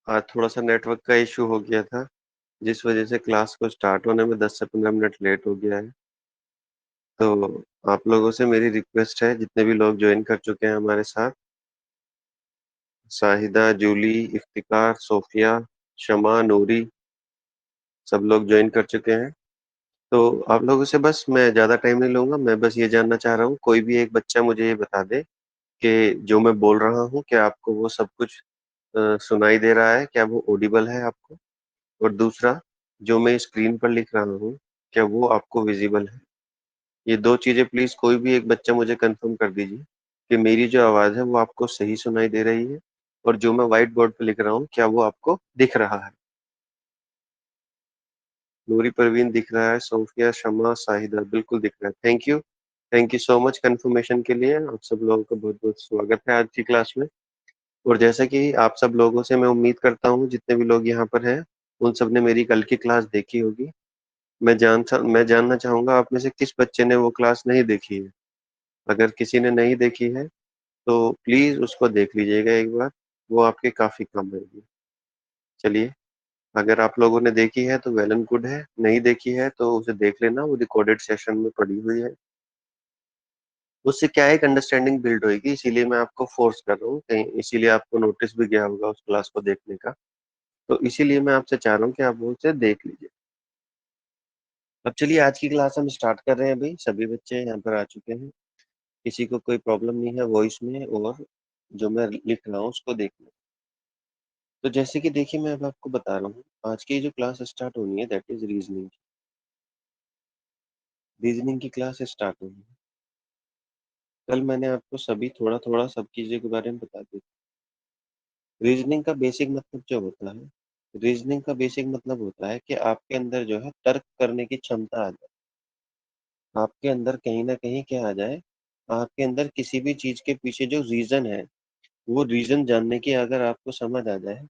आज थोड़ा-सा नेटवर्क का इश्यू हो गया था, जिस वजह से क्लास को स्टार्ट होने में 10 से 15 मिनट लेट हो गया है। तो आप लोगों से मेरी रिक्वेस्ट है, जितने भी लोग जॉइन कर चुके हैं हमारे साथ, शाहिदा, जूली, इफ्तिकार, सोफिया, शमा, नूरी, सब लोग जॉइन कर चुके हैं। तो आप लोगों से बस मैं ज़्यादा टाइम नहीं लूँगा, मैं बस ये जानना चाह रहा हूँ, कोई भी एक बच्चा मुझे ये बता दे कि जो मैं बोल रहा हूँ, क्या आपको वो सब कुछ सुनाई दे रहा है? क्या वो ऑडिबल है आपको? और दूसरा, जो मैं स्क्रीन पर लिख रहा हूँ, क्या वो आपको विजिबल है? ये 2 चीज़ें प्लीज़ कोई भी एक बच्चा मुझे कंफर्म कर दीजिए कि मेरी जो आवाज़ है वो आपको सही सुनाई दे रही है और जो मैं व्हाइट बोर्ड पे लिख रहा हूँ, क्या वो आपको दिख रहा है? नूरी परवीन दिख रहा है, सोफिया, शमा, शाहिदा बिल्कुल दिख रहा है। Thank you. Thank you so much confirmation के लिए। आप सब लोगों का बहुत-बहुत स्वागत है आज की क्लास में। और जैसा कि आप सब लोगों से मैं उम्मीद करता हूँ जितने भी लोग यहाँ पर हैं, उन सब ने मेरी कल की क्लास देखी होगी। मैं जानना चाहूँगा आप में से किस बच्चे ने वो क्लास नहीं देखी है? अगर किसी ने नहीं देखी है, तो प्लीज़ उसको देख लीजिएगा एक बार, वो आपके काफ़ी काम आएगी। चलिए, अगर आप लोगों ने देखी है तो वेल एंड गुड है, नहीं देखी है तो उसे देख लेना, वो रिकॉर्डेड सेशन में पड़ी हुई है। उससे क्या है, एक अंडरस्टैंडिंग बिल्ड होएगी, इसीलिए मैं आपको फोर्स कर रहा हूँ, कहीं इसीलिए आपको नोटिस भी गया होगा उस क्लास को देखने का। तो इसीलिए मैं आपसे चाह रहा हूँ कि आप वो उसे देख लीजिए। अब चलिए आज की क्लास हम स्टार्ट कर रहे हैं भई, सभी बच्चे यहाँ पर आ चुके हैं। किसी को कोई प्रॉब्लम नहीं है वॉइस में और जो मैं लिख रहा हूँ उसको देखना। तो जैसे कि देखिए मैं अब आपको बता रहा हूँ, आज की जो क्लास स्टार्ट होनी है दैट इज़ रीज़निंग। रीज़निंग की क्लास स्टार्ट होनी है। कल मैंने आपको सभी थोड़ा-थोड़ा सब चीज़ों के बारे में बता दी। रीज़निंग का बेसिक मतलब जो होता है, रीज़निंग का बेसिक मतलब होता है कि आपके अंदर जो है तर्क करने की क्षमता आ जाए। आपके अंदर कहीं न कहीं क्या आ जाए, आपके अंदर किसी भी चीज़ के पीछे जो रीज़न है, वो रीज़न जानने की अगर आपको समझ आ जाए,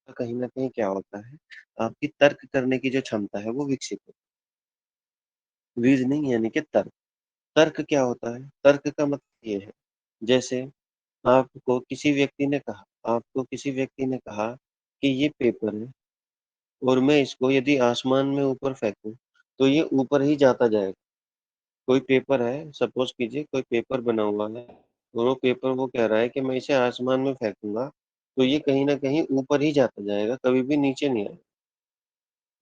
तो कहीं न कहीं क्या होता है, आपकी तर्क करने की जो क्षमता है वो विकसित होती है। रीज़निंग यानी कि तर्क। तर्क क्या होता है? तर्क का मतलब ये है, जैसे आपको किसी व्यक्ति ने कहा कि ये पेपर है और मैं इसको यदि आसमान में ऊपर फेंकूँ, तो ये ऊपर ही जाता जाएगा। कोई पेपर है, सपोज़ कीजिए कोई पेपर बना हुआ है और वो पेपर वो कह रहा है कि मैं इसे आसमान में फेंकूँगा, तो ये कहीं न कहीं ऊपर ही जाता जाएगा, कभी भी नीचे नहीं आएगा।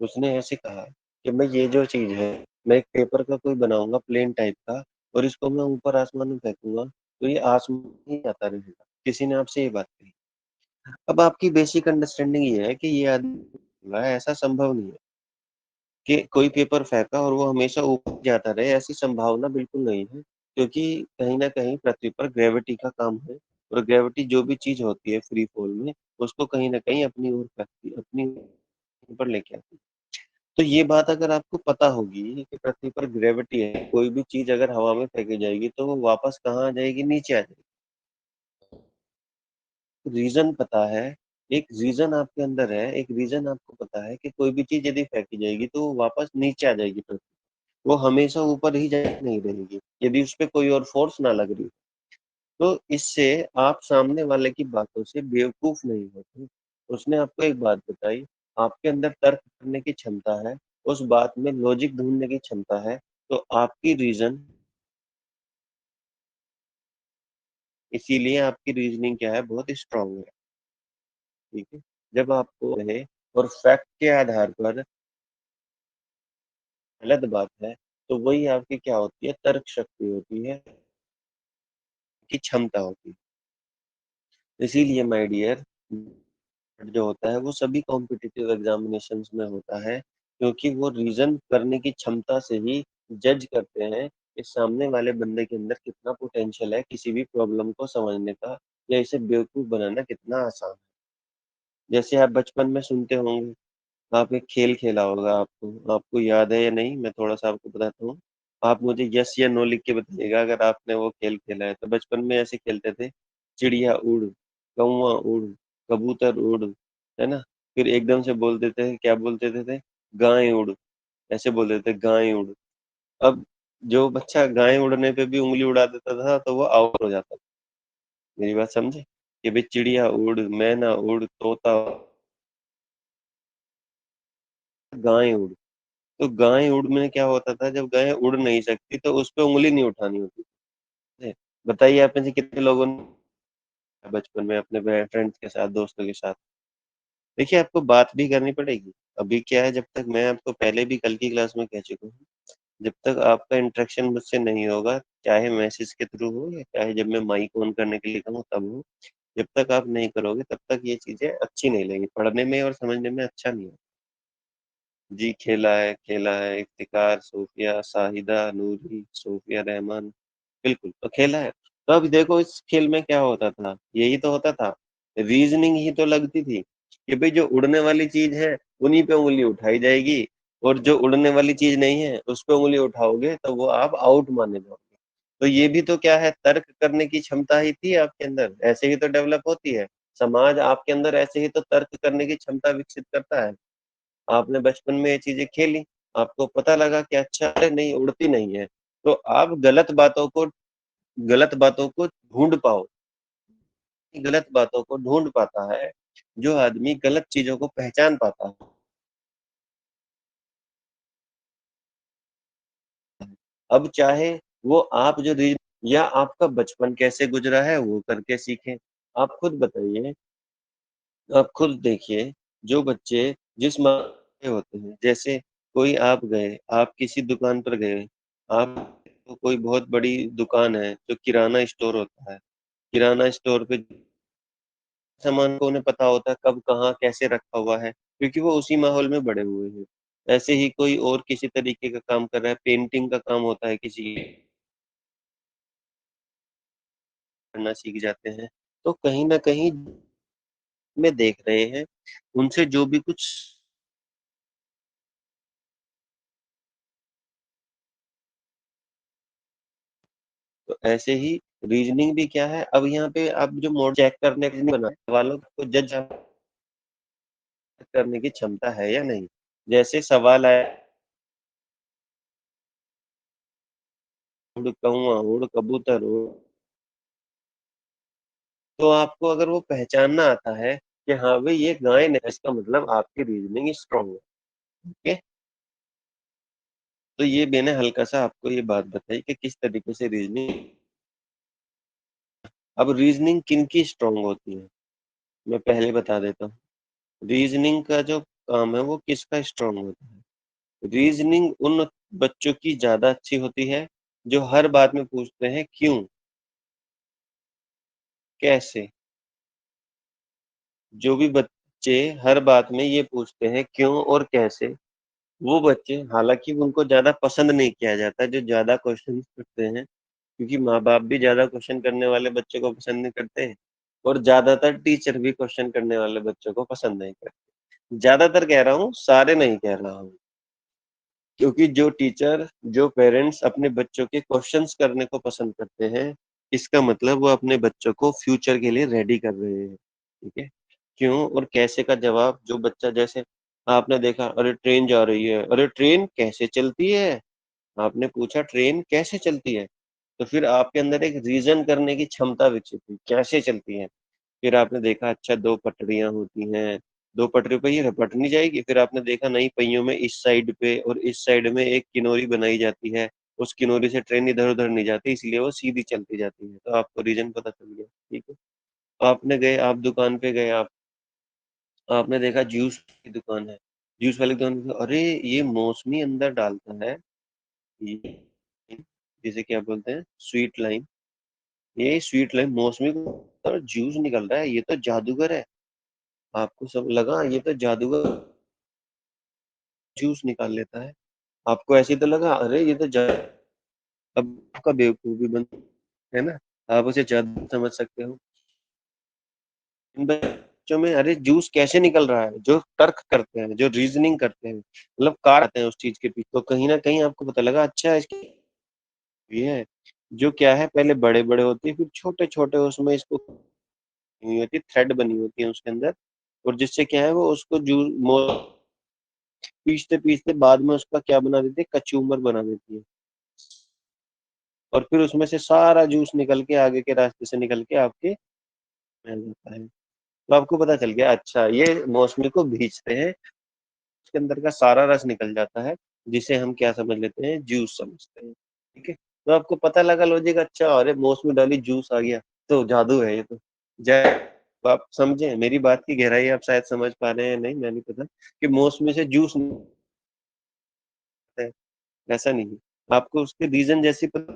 उसने ऐसे कहा कि मैं ये जो चीज़ है, मैं एक पेपर का कोई बनाऊँगा प्लेन टाइप का और इसको मैं ऊपर आसमान में फेंकूँगा, तो ये आसमान में ही जाता रहेगा। किसी ने आपसे ये बात कही। अब आपकी बेसिक अंडरस्टैंडिंग ये है कि ये आदमी बोल रहा है, ऐसा संभव नहीं है कि कोई पेपर फेंका और वो हमेशा ऊपर जाता रहे, ऐसी संभावना बिल्कुल नहीं है। क्योंकि कहीं न कहीं पृथ्वी पर ग्रेविटी का काम है और ग्रेविटी जो भी चीज़ होती है फ्री फॉल में, उसको कहीं न कहीं अपनी ओर फेंकती अपनी ऊपर लेके आती है। तो ये बात अगर आपको पता होगी कि पृथ्वी पर ग्रेविटी है, कोई भी चीज़ अगर हवा में फेंकी जाएगी तो वो वापस कहाँ आ जाएगी? नीचे आ जाएगी। रीज़न पता है, एक रीज़न आपके अंदर है, एक रीज़न आपको पता है कि कोई भी चीज़ यदि फेंकी जाएगी तो वो वापस नीचे आ जाएगी पृथ्वी। वो हमेशा ऊपर ही जा नहीं रहेगी, यदि उसपे कोई और फ़ोर्स ना लग रही। तो इससे आप सामने वाले की बातों से बेवकूफ़ नहीं होते। उसने आपको एक बात बताई, आपके अंदर तर्क करने की क्षमता है, उस बात में लॉजिक ढूँढने की क्षमता है, तो आपकी रीज़न इसीलिए आपकी रीज़निंग क्या है, बहुत स्ट्रॉन्ग है, ठीक है? जब आपको रहे और फैक्ट के आधार पर गलत बात है, तो वही आपकी क्या होती है, तर्क शक्ति होती है, की क्षमता होती है। इसीलिए माय डियर जो होता है वो सभी कॉम्पिटिटिव एग्जामिनेशंस में होता है, क्योंकि वो रीज़न करने की क्षमता से ही जज करते हैं कि सामने वाले बंदे के अंदर कितना पोटेंशियल है किसी भी प्रॉब्लम को समझने का या इसे बेवकूफ़ बनाना कितना आसान है। जैसे आप बचपन में सुनते होंगे, आप एक खेल खेला होगा आपको याद है या नहीं? मैं थोड़ा-सा आपको बताता हूँ। आप मुझे यस या नो लिख के बताइएगा अगर आपने वो खेल खेला है। तो बचपन में ऐसे खेलते थे, चिड़िया उड़, कौवा उड़, कबूतर उड़, है ना? फिर एकदम से बोल देते थे, क्या बोल देते थे? गाय उड़, ऐसे बोल देते थे गाय उड़। अब जो बच्चा गाय उड़ने पे भी उँगली उड़ा देता था, तो वो आउट हो जाता था। मेरी बात समझे? कि भाई चिड़िया उड़, मैना उड़, तोता, गाय उड़। तो गाय उड़ में क्या होता था, जब गाय उड़ नहीं सकती तो उस पे उंगली नहीं उठानी होती थी। बताइए आप में से कितने लोगों ने बचपन में अपने फ्रेंड्स के साथ, दोस्तों के साथ। देखिए आपको बात भी करनी पड़ेगी। अभी क्या है, जब तक मैं आपको पहले भी कल की क्लास में कह चुका हूँ, जब तक आपका इंटरेक्शन मुझसे नहीं होगा, चाहे मैसेज के थ्रू हो या चाहे जब मैं माइक ऑन करने के लिए कहूँ तब हो, जब तक आप नहीं करोगे तब तक ये चीजें अच्छी नहीं लगेंगी, पढ़ने में और समझने में अच्छा नहीं है। जी खेला है, खेला है, इफ्तिकार, सोफिया, शाहिदा, नूरी, सोफिया रहमान, बिल्कुल तो खेला है। तो अब देखो इस खेल में क्या होता था, यही तो होता था, रीजनिंग ही तो लगती थी कि भाई जो उड़ने वाली चीज है उन्हीं पे उंगली उठाई जाएगी, और जो उड़ने वाली चीज नहीं है उस पे उंगली उठाओगे तो वो आप आउट माने जाओगे। तो ये भी तो क्या है, तर्क करने की क्षमता ही थी आपके अंदर, ऐसे ही तो डेवलप होती है। समाज आपके अंदर ऐसे ही तो तर्क करने की क्षमता विकसित करता है। आपने बचपन में ये चीजें खेली, आपको पता लगा कि अच्छा अरे नहीं उड़ती नहीं है, तो आप गलत बातों को ढूंढ पाओ। गलत बातों को ढूंढ पाता है जो आदमी, गलत चीजों को पहचान पाता है। अब चाहे वो आप जो रीज या आपका बचपन कैसे गुजरा है वो करके सीखें। आप खुद बताइए, आप खुद देखिए, जो बच्चे जिस माँ के होते हैं, जैसे कोई आप गए, आप किसी दुकान पर गए, आप तो कोई बहुत बड़ी दुकान है जो किराना स्टोर होता है, किराना स्टोर पे सामान को उन्हें पता होता है कब कहाँ कैसे रखा हुआ है, क्योंकि वो उसी माहौल में बड़े हुए हैं। ऐसे ही कोई और किसी तरीके का काम कर रहा है, पेंटिंग का काम होता है किसी, करना सीख जाते हैं। तो कहीं ना कहीं में देख रहे हैं, उनसे जो भी कुछ, तो ऐसे ही रीजनिंग भी क्या है, अब यहाँ पे आप जो मोड चेक करने के लिए बना है, सवालों को जज करने की क्षमता है या नहीं। जैसे सवाल आया, उड़ कौआ उड़ कबूतर उड़, तो आपको अगर वो पहचानना आता है कि हाँ भाई ये गाय ने, इसका मतलब आपकी रीजनिंग स्ट्रांग है। ठीक है, तो ये मैंने हल्का सा आपको ये बात बताई कि किस तरीके से रीजनिंग। अब रीजनिंग किन की स्ट्रांग होती है, मैं पहले बता देता हूँ। रीजनिंग का जो काम है वो किसका स्ट्रांग होता है, रीजनिंग उन बच्चों की ज्यादा अच्छी होती है जो हर बात में पूछते हैं क्यों, कैसे। जो भी बच्चे हर बात में ये पूछते हैं क्यों और कैसे, वो बच्चे, हालांकि उनको ज्यादा पसंद नहीं किया जाता जो ज्यादा क्वेश्चन करते हैं, क्योंकि माँ बाप भी ज्यादा क्वेश्चन करने वाले बच्चे को पसंद नहीं करते, और ज्यादातर टीचर भी क्वेश्चन करने वाले बच्चों को पसंद नहीं करते। ज्यादातर कह रहा हूँ, सारे नहीं कह रहा हूँ। क्योंकि जो टीचर, जो पेरेंट्स अपने बच्चों के क्वेश्चंस करने को पसंद करते हैं, इसका मतलब वो अपने बच्चों को फ्यूचर के लिए रेडी कर रहे हैं। ठीक है, क्यों और कैसे का जवाब जो बच्चा, जैसे आपने देखा अरे ट्रेन जा रही है, अरे ट्रेन कैसे चलती है, आपने पूछा ट्रेन कैसे चलती है, तो फिर आपके अंदर एक रीजन करने की क्षमता विकसित हुई कैसे चलती है। फिर आपने देखा अच्छा दो पटरियां होती हैं, दो पटरियों पे ये रपट नहीं जाएगी, फिर आपने देखा नई पहियों में इस साइड पे और इस साइड में एक किनोरी बनाई जाती है, उस किनोरी से ट्रेन इधर उधर नहीं जाती, इसलिए वो सीधी चलती जाती है, तो आपको रीजन पता चल गया। ठीक है, आपने गए, आप दुकान पे गए, आप आपने देखा जूस की दुकान है, जूस वाली दुकान पे, अरे ये मौसमी अंदर डालता है, ये जिसे क्या बोलते हैं स्वीट लाइम, ये स्वीट लाइम मौसमी को जूस निकल रहा है, ये तो जादूगर है। आपको सब लगा ये तो जादूगर जूस निकाल लेता है, आपको ऐसे ही तो लगा अरे ये तो अब आपका बेवकूफी बन, है ना, आप उसे जादू समझ सकते हो। इन बच्चों में अरे जूस कैसे निकल रहा है, जो तर्क करते हैं, जो रीजनिंग करते हैं, मतलब कार आते हैं उस चीज के पीछे, तो कहीं ना कहीं आपको पता लगा अच्छा इसकी ये है, जो क्या है पहले बड़े बड़े होते हैं फिर छोटे छोटे उसमें इसको हुई होती है, थ्रेड बनी होती है उसके अंदर, और जिससे क्या है वो उसको जूस पीसते पीसते बाद में उसका क्या बना देती है, कचूमर बना देती है, और फिर उसमें से सारा जूस निकल के आगे के रास्ते से निकल के आपके में आ जाता है। तो आपको पता चल गया, अच्छा ये मौसमी को भींचते हैं, उसके अंदर का सारा रस निकल जाता है, जिसे हम क्या समझ लेते हैं, जूस समझते हैं। ठीक है, तो आपको पता लगा लॉजिक, अच्छा अरे मौसमी डाली जूस आ गया, तो जादू है ये तो। जय, तो आप समझे मेरी बात की गहराई, आप शायद समझ पा रहे हैं, नहीं मैं नहीं पता, कि मौसमी से जूस निकलता है, ऐसा नहीं है। आपको उसके रीजन जैसी पता,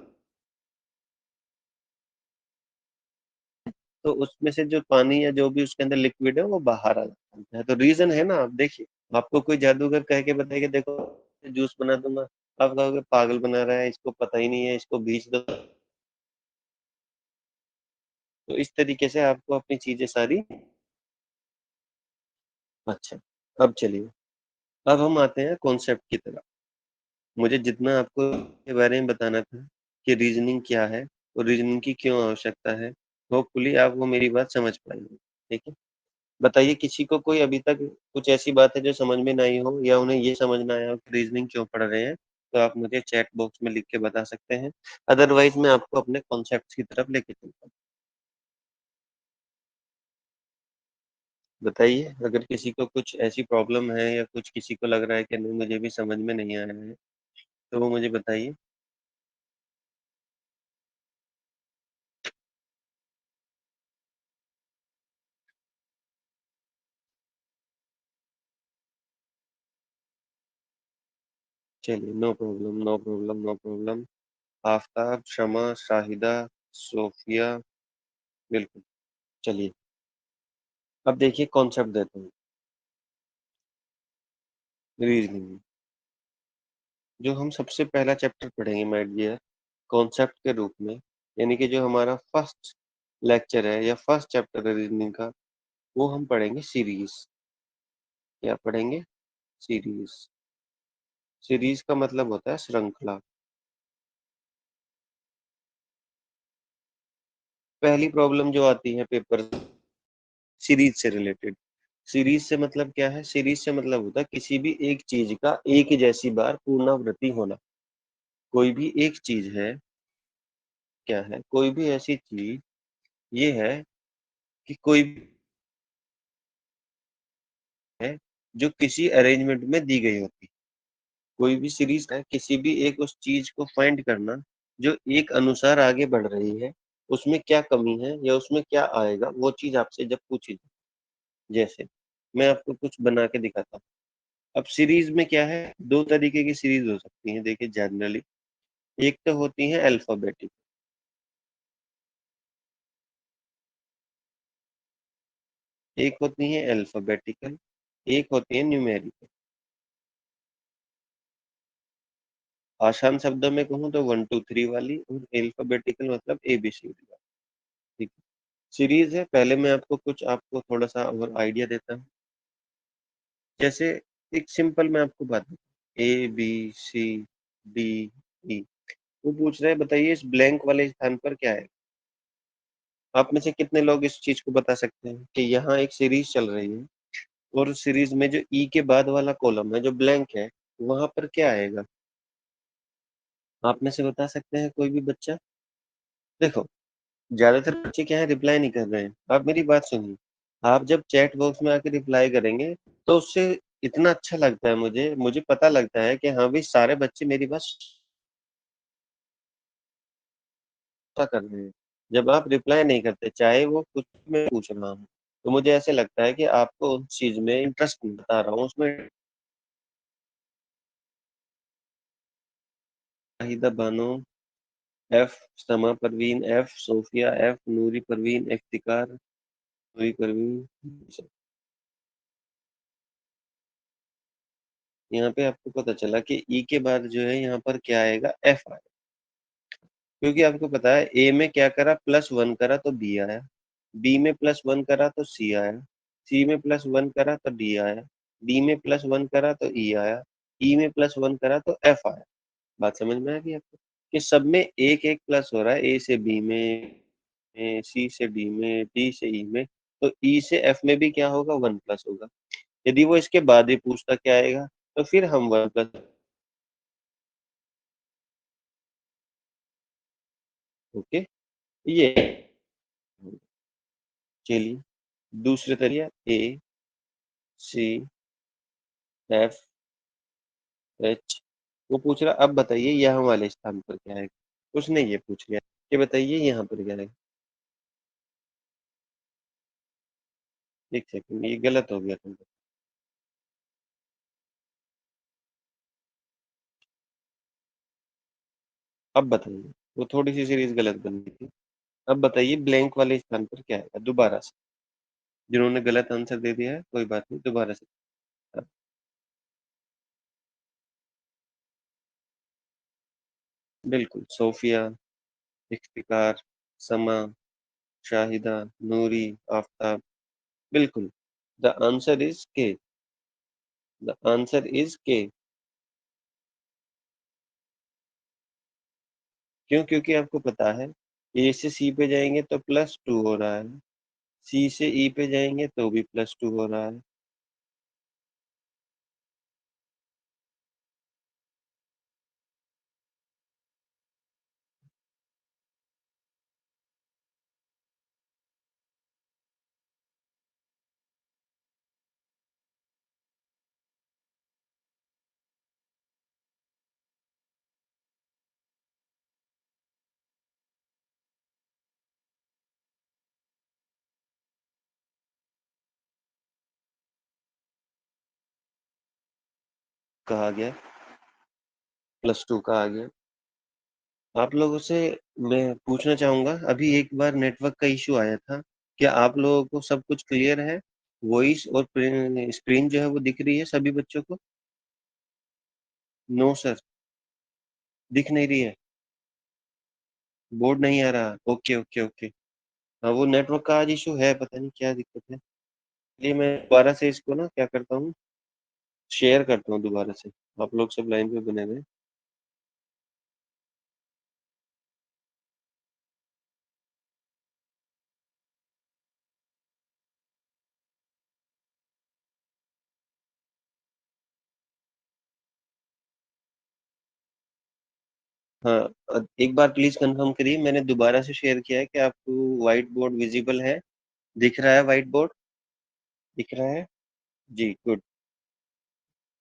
तो उसमें से जो पानी या जो भी उसके अंदर लिक्विड है वो बाहर आ जाता है, तो रीजन है ना, आप देखिए। आपको कोई जादूगर कह के बताएगा देखो जूस बना दूंगा, आप कहोगे पागल बना रहा है, इसको पता ही नहीं है, इसको बीच दो। तो इस तरीके से आपको अपनी चीजें सारी, अच्छा, अब चलिए, अब हम आते हैं कॉन्सेप्ट की तरफ। मुझे जितना आपको के बारे में बताना था कि रीजनिंग क्या है और रीजनिंग की क्यों आवश्यकता है, होपफुली आप वो मेरी बात समझ पाएंगे। ठीक है, बताइए किसी को कोई अभी तक कुछ ऐसी बात है जो समझ में नहीं हो, या उन्हें ये समझना आया हो कि रीजनिंग क्यों पढ़ रहे हैं, तो आप मुझे चैट बॉक्स में लिख के बता सकते हैं। अदरवाइज मैं आपको अपने कॉन्सेप्ट की तरफ लेके चलता हूँ। बताइए, अगर किसी को कुछ ऐसी प्रॉब्लम है या कुछ किसी को लग रहा है कि नहीं मुझे भी समझ में नहीं आया है, तो वो मुझे बताइए। चलिए, no problem, no problem, no problem. Aftab, Shama, Shahida, Sofia, बिल्कुल। चलिए, अब देखिए कॉन्सेप्ट देता हूँ रीजनिंग, जो हम सबसे पहला चैप्टर पढ़ेंगे माय डियर, कॉन्सेप्ट के रूप में, यानी कि जो हमारा फर्स्ट लेक्चर है या फर्स्ट चैप्टर है रीजनिंग का, वो हम पढ़ेंगे सीरीज। क्या पढ़ेंगे? सीरीज। सीरीज का मतलब होता है श्रृंखला। पहली प्रॉब्लम जो आती है पेपर, सीरीज से रिलेटेड। सीरीज से मतलब क्या है? सीरीज से मतलब होता है किसी भी एक चीज का एक ही जैसी बार पुनरावृत्ति होना। कोई भी एक चीज है, क्या है, कोई भी ऐसी चीज ये है कि कोई भी है जो किसी अरेंजमेंट में दी गई होती है। कोई भी सीरीज है किसी भी एक उस चीज को फाइंड करना जो एक अनुसार आगे बढ़ रही है, उसमें क्या कमी है या उसमें क्या आएगा, वो चीज आपसे जब पूछी जाए। जैसे मैं आपको कुछ बना के दिखाता हूँ। अब सीरीज में क्या है, दो तरीके की सीरीज हो सकती है देखिए जनरली। एक तो होती है अल्फाबेटिक, एक होती है अल्फाबेटिकल, एक होती है न्यूमेरिकल। आसान शब्दों में कहूँ तो 1 2 3 वाली, और अल्फाबेटिकल मतलब ABCD वाली। ठीक है, सीरीज है। पहले मैं आपको कुछ, आपको थोड़ा सा और आइडिया देता हूँ। जैसे एक सिंपल मैं आपको बात बताऊँ, ABCDE, वो पूछ रहे हैं बताइए इस ब्लैंक वाले स्थान पर क्या है। आप में से कितने लोग इस चीज को बता सकते हैं कि यहाँ एक सीरीज चल रही है, और सीरीज में जो ई के बाद वाला कॉलम है जो ब्लैंक है, वहां पर क्या आएगा? आप में से बता सकते हैं कोई भी बच्चा? देखो, ज्यादातर बच्चे क्या है, रिप्लाई नहीं कर रहे हैं। आप मेरी बात सुनिए, आप जब चैट बॉक्स में आके रिप्लाई करेंगे, तो उससे इतना अच्छा लगता है, मुझे मुझे पता लगता है कि हाँ भाई सारे बच्चे मेरी बात कर रहे हैं। जब आप रिप्लाई नहीं करते, चाहे वो कुछ मैं पूछ रहा हूँ, तो मुझे ऐसे लगता है कि आपको उस चीज में इंटरेस्ट नहीं बता रहा हूँ उसमें। शाहिदा बानो, एफ समा परवीन, एफ सोफिया, एफ नूरी परवीन, इफ्तिकार, नूरी परवीन। यहाँ पे आपको पता चला कि ई के बाद जो है यहाँ पर क्या आएगा, एफ आएगा। क्योंकि आपको पता है ए में क्या करा, +1 करा तो बी आया, बी में +1 करा तो सी आया, सी में +1 करा तो डी आया, डी में +1 करा तो ई आया, ई में +1 करा तो एफ आया। बात समझ में आ गई आपको कि सब में एक एक प्लस हो रहा है, ए से बी में, सी से डी में, डी से ई में, तो ई से एफ में भी क्या होगा, 1+ होगा। यदि वो इसके बाद ही पूछता क्या आएगा, तो फिर हम 1+, ओके, ये चलिए, दूसरे तरिया ए, सी, एफ, एच। वो पूछ रहा अब बताइए यहाँ वाले स्थान पर क्या है। उसने ये पूछ लिया कि बताइए यहाँ पर क्या है। एक सेकंड, ये गलत हो गया तुमको। अब बताइए, वो थोड़ी सी सीरीज गलत बन गई थी। अब बताइए ब्लैंक वाले स्थान पर क्या है दोबारा से। जिन्होंने गलत आंसर दे दिया है कोई बात नहीं, दोबारा से। हाँ, बिल्कुल, सोफिया, इफ्तिकार, समा, शाहिदा, नूरी, आफताब। बिल्कुल, द आंसर इज के। द आंसर इज के। क्यों? क्योंकि आपको पता है ए से सी पे जाएंगे तो +2 हो रहा है, सी से ई पे जाएंगे तो भी +2 हो रहा है। कहा गया, +2 कहा गया। आप लोगों से मैं पूछना चाहूंगा, अभी एक बार नेटवर्क का इशू आया था, क्या आप लोगों को सब कुछ क्लियर है? वॉइस और स्क्रीन जो है वो दिख रही है सभी बच्चों को? नो सर, दिख नहीं रही है। बोर्ड नहीं आ रहा। Okay okay okay. हाँ, वो नेटवर्क का आज इशू है, पता नहीं क्या दिक्कत है। ये मैं दोबारा से इसको ना क्या करता हूँ, शेयर करता हूँ दोबारा से। आप लोग सब लाइन पे बने रहे। हाँ, एक बार प्लीज कंफर्म करिए, मैंने दोबारा से शेयर किया है कि आपको व्हाइट बोर्ड विजिबल है? दिख रहा है व्हाइट बोर्ड? दिख रहा है? जी, गुड।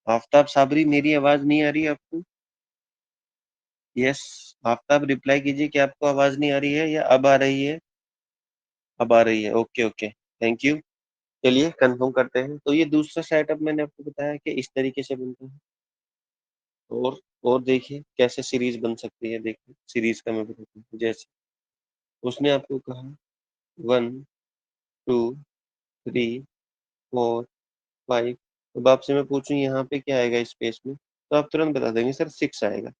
आफ्ताब साबरी, मेरी आवाज नहीं आ रही आपको? यस। आफ्ताब रिप्लाई कीजिए कि आपको आवाज नहीं आ रही है या अब आ रही है। अब आ रही है, ओके ओके, थैंक यू। चलिए कंफर्म करते हैं। तो ये दूसरा सेटअप मैंने आपको बताया कि इस तरीके से बनता है। और देखिए कैसे सीरीज बन सकती है। देखिए सीरीज का मैं बताता हूँ। जैसे उसने आपको कहा 1 2 3 4 5। अब आपसे मैं पूछूं यहाँ पे क्या आएगा स्पेस में, तो आप तुरंत बता देंगे सर 6 आएगा।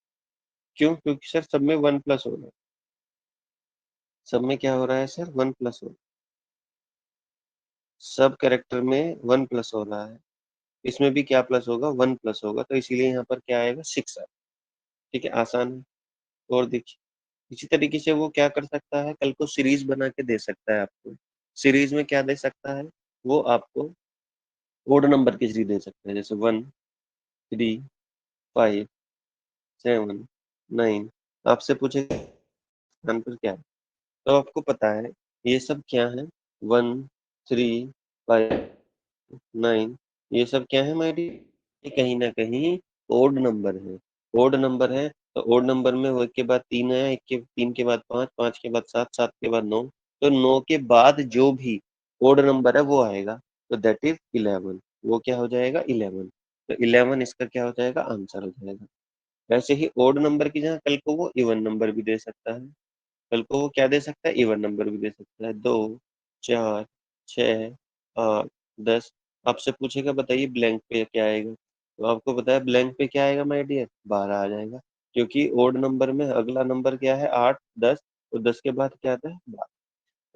क्यों? क्योंकि सर सब में 1+ हो रहा है। सब में क्या हो रहा है सर? 1+ हो रहा है। सब कैरेक्टर में 1+ हो रहा है। इसमें भी क्या प्लस होगा? 1+ होगा, तो इसीलिए यहाँ पर क्या आएगा? 6 आएगा। ठीक है, आसान है। और देखिए इसी तरीके से वो क्या कर सकता है, कल को सीरीज बना के दे सकता है आपको। सीरीज में क्या दे सकता है? वो आपको ओड नंबर की सीरीज दे सकता है, जैसे 1 3 5 7 9। आपसे पूछेगा स्थान पर क्या है, तो आपको पता है ये सब क्या है। 1 3 5 9, ये सब क्या है माय डियर? ये कहीं ना कहीं ओड नंबर है। ओड नंबर है तो ओड नंबर में वो एक के बाद 3 आया, एक के 3 के बाद 5, 5 के बाद 7, 7 के बाद 9। तो 9 के बाद जो भी ओड नंबर है वो आएगा, तो दैट इज 11। वो क्या हो जाएगा? 11। तो 11 इसका क्या हो जाएगा? आंसर हो जाएगा। वैसे ही ओड नंबर की जगह कल को वो इवन नंबर भी दे सकता है। कल को वो क्या दे सकता है? इवन नंबर भी दे सकता है। 2 4 6 8 10। आपसे पूछेगा बताइए ब्लैंक पे क्या आएगा, तो आपको पता है ब्लैंक पे क्या आएगा माय डियर? 12 आ जाएगा। क्योंकि ओड नंबर में अगला नंबर क्या है? 8 10, और 10 के बाद क्या आता है? 12।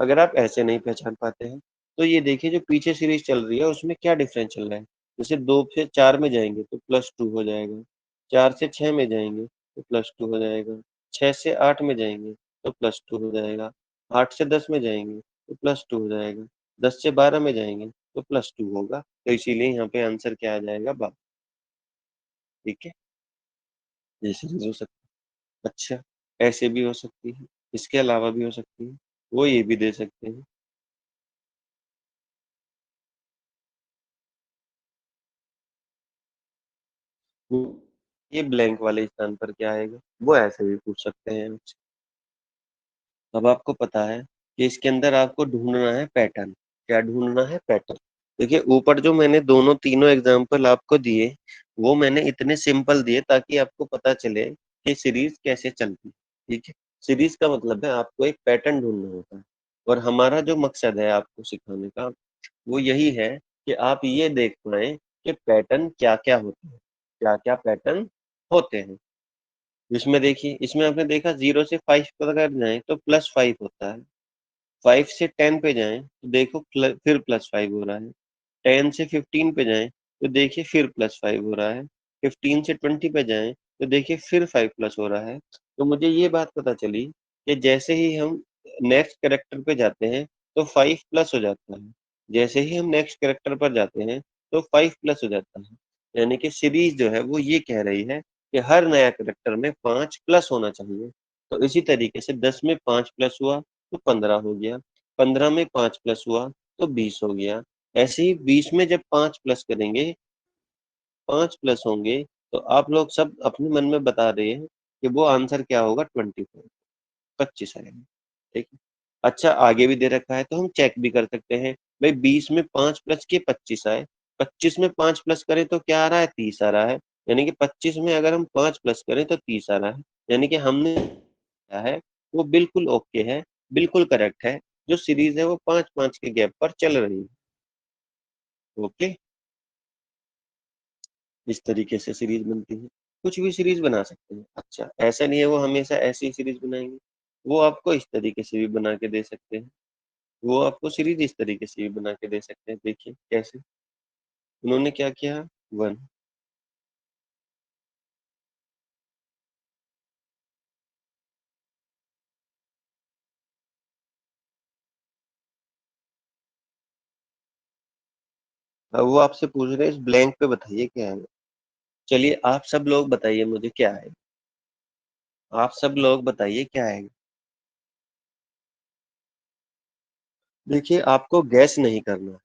अगर आप ऐसे नहीं पहचान पाते हैं, तो ये देखिए जो पीछे सीरीज चल रही है उसमें क्या डिफरेंस चल रहा है। जैसे 2 से 4 में जाएंगे तो +2 हो जाएगा, 4 से 6 में जाएंगे तो +2 हो जाएगा, 6 से 8 में जाएंगे तो +2 हो जाएगा, 8 से 10 में जाएंगे तो +2 हो जाएगा, 10 से 12 में जाएंगे तो +2 होगा। तो इसीलिए यहाँ पे आंसर क्या आ जाएगा? 12। ठीक है, ये सीरीज हो सकती है। अच्छा, ऐसे भी हो सकती है, इसके अलावा भी हो सकती है, वो ये भी दे सकते हैं। ये ब्लैंक वाले स्थान पर क्या आएगा, वो ऐसे भी पूछ सकते हैं आपसे। अब आपको पता है कि इसके अंदर आपको ढूंढना है पैटर्न। क्या ढूंढना है, पैटर्न। देखिए ऊपर जो मैंने दोनों तीनों एग्जांपल आपको दिए, वो मैंने इतने सिंपल दिए ताकि आपको पता चले कि सीरीज कैसे चलती है। ठीक है, सीरीज का मतलब है आपको एक पैटर्न ढूंढना होता है, और हमारा जो मकसद है आपको सिखाने का, वो यही है कि आप ये देख पाए कि पैटर्न क्या क्या होते हैं, क्या क्या पैटर्न होते हैं। इसमें देखिए, इसमें आपने देखा 0 से 5 पर अगर जाए तो +5 होता है। 5 से 10 पे जाएं तो देखो फिर +5 हो रहा है। 10 से 15 पे जाएं तो देखिए फिर +5 हो रहा है। 15 से 20 पे जाएं तो देखिए फिर 5 प्लस हो रहा है। तो मुझे ये बात पता चली कि जैसे ही हम नेक्स्ट कैरेक्टर पे जाते हैं तो 5 प्लस हो जाता है, जैसे ही हम नेक्स्ट कैरेक्टर पर जाते हैं तो 5 प्लस हो जाता है। यानी कि सीरीज जो है वो ये कह रही है कि हर नया कैरेक्टर में 5 प्लस होना चाहिए। तो इसी तरीके से 10 में 5 प्लस हुआ तो 15 हो गया, 15 में 5 प्लस हुआ तो 20 हो गया। ऐसे ही 20 में जब 5 प्लस करेंगे, 5 प्लस होंगे, तो आप लोग सब अपने मन में बता रहे हैं कि वो आंसर क्या होगा, 24, 25 आएगा। ठीक है, अच्छा आगे भी दे रखा है तो हम चेक भी कर सकते हैं। भाई 20 में 5 प्लस किए 25 आए, 25 में 5 प्लस करें तो क्या आ रहा है, 30 आ रहा है। यानी कि 25 में अगर हम 5 प्लस करें तो 30 आ रहा है। यानी कि हमने क्या है, वो बिल्कुल ओके है, बिल्कुल करेक्ट है। जो सीरीज है वो 5-5 के गैप पर चल रही है। ओके, इस तरीके से सीरीज बनती है। कुछ भी सीरीज बना सकते हैं। अच्छा ऐसा नहीं है वो हमेशा ऐसी ही सीरीज बनाएंगे, वो आपको इस तरीके से भी बना के दे सकते हैं। वो आपको सीरीज इस तरीके से भी बना के दे सकते हैं। देखिए कैसे उन्होंने क्या किया, 1। अब वो आपसे पूछ रहे हैं इस ब्लैंक पे बताइए क्या है। चलिए आप सब लोग बताइए मुझे क्या है। आप सब लोग बताइए क्या है। देखिए आपको गैस नहीं करना।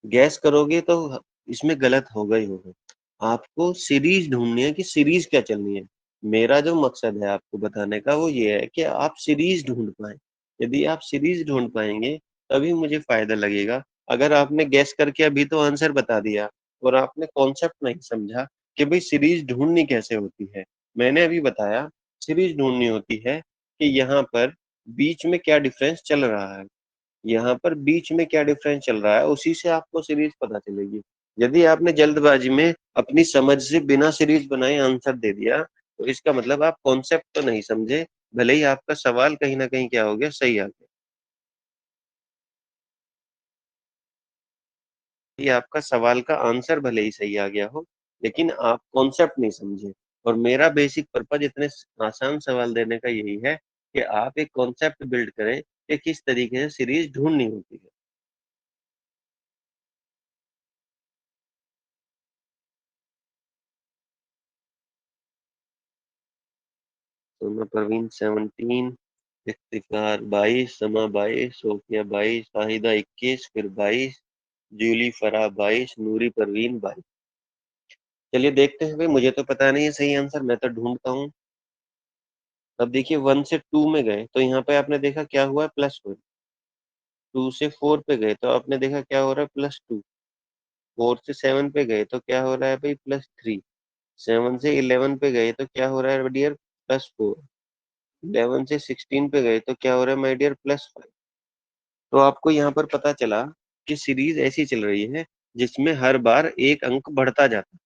गैस करोगे तो इसमें गलत होगा ही होगा। आपको सीरीज ढूंढनी है कि सीरीज क्या चलनी है। मेरा जो मकसद है आपको बताने का वो ये है कि आप सीरीज ढूंढ पाए। यदि आप सीरीज ढूंढ पाएंगे तभी मुझे फायदा लगेगा। अगर आपने गैस करके अभी तो आंसर बता दिया और आपने कॉन्सेप्ट नहीं समझा कि भाई सीरीज ढूंढनी कैसे होती है। मैंने अभी बताया सीरीज ढूंढनी होती है कि यहाँ पर बीच में क्या डिफरेंस चल रहा है, यहाँ पर बीच में क्या डिफरेंस चल रहा है, उसी से आपको सीरीज पता चलेगी। यदि आपने जल्दबाजी में अपनी समझ से बिना सीरीज बनाए आंसर दे दिया तो इसका मतलब आप कॉन्सेप्ट तो नहीं समझे, भले ही आपका सवाल कहीं ना कहीं क्या हो गया, सही आ गया। ये आपका सवाल का आंसर भले ही सही आ गया हो, लेकिन आप कॉन्सेप्ट नहीं समझे। और मेरा बेसिक पर्पज इतने आसान सवाल देने का यही है कि आप एक कॉन्सेप्ट बिल्ड करें कि किस तरीके से सीरीज ढूंढनी होती है। सोमा परवीन 17, इफ्तिकार 22, समा 22, सोफिया 22, शाहिदा 21, फिर 22, जूली फराह 22, नूरी परवीन 22। चलिए देखते हैं भाई, मुझे तो पता नहीं है सही आंसर, मैं तो ढूंढता हूँ। अब देखिए 1 से 2 में गए तो यहाँ पे आपने देखा क्या हुआ, +1। 2 से 4 पे गए तो आपने देखा क्या हो रहा है, +2। 4 से 7 पे गए तो क्या हो रहा है भाई, +3। 7 से 11 पे गए तो क्या हो रहा है डियर, +4। 11 से 16 पे गए तो क्या हो रहा है माई डियर, +5। तो आपको यहाँ पर पता चला कि सीरीज ऐसी चल रही है जिसमें हर बार एक अंक बढ़ता जाता है।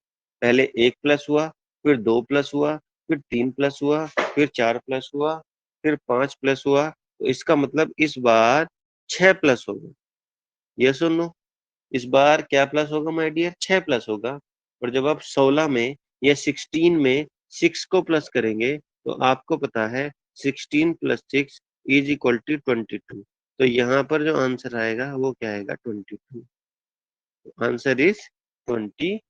पहले 1 प्लस हुआ, फिर 2 प्लस हुआ, फिर 3 प्लस हुआ, फिर 4 प्लस हुआ, फिर 5 प्लस हुआ। तो इसका मतलब इस बार 6 प्लस होगा। यस और नो, इस बार क्या प्लस होगा माय डियर, 6 प्लस होगा। और जब आप 16 में या 16 में 6 को प्लस करेंगे तो आपको पता है 16 + 6 इज इक्वल टू 22। तो यहाँ पर जो आंसर आएगा वो क्या आएगा, 22। Answer is 22।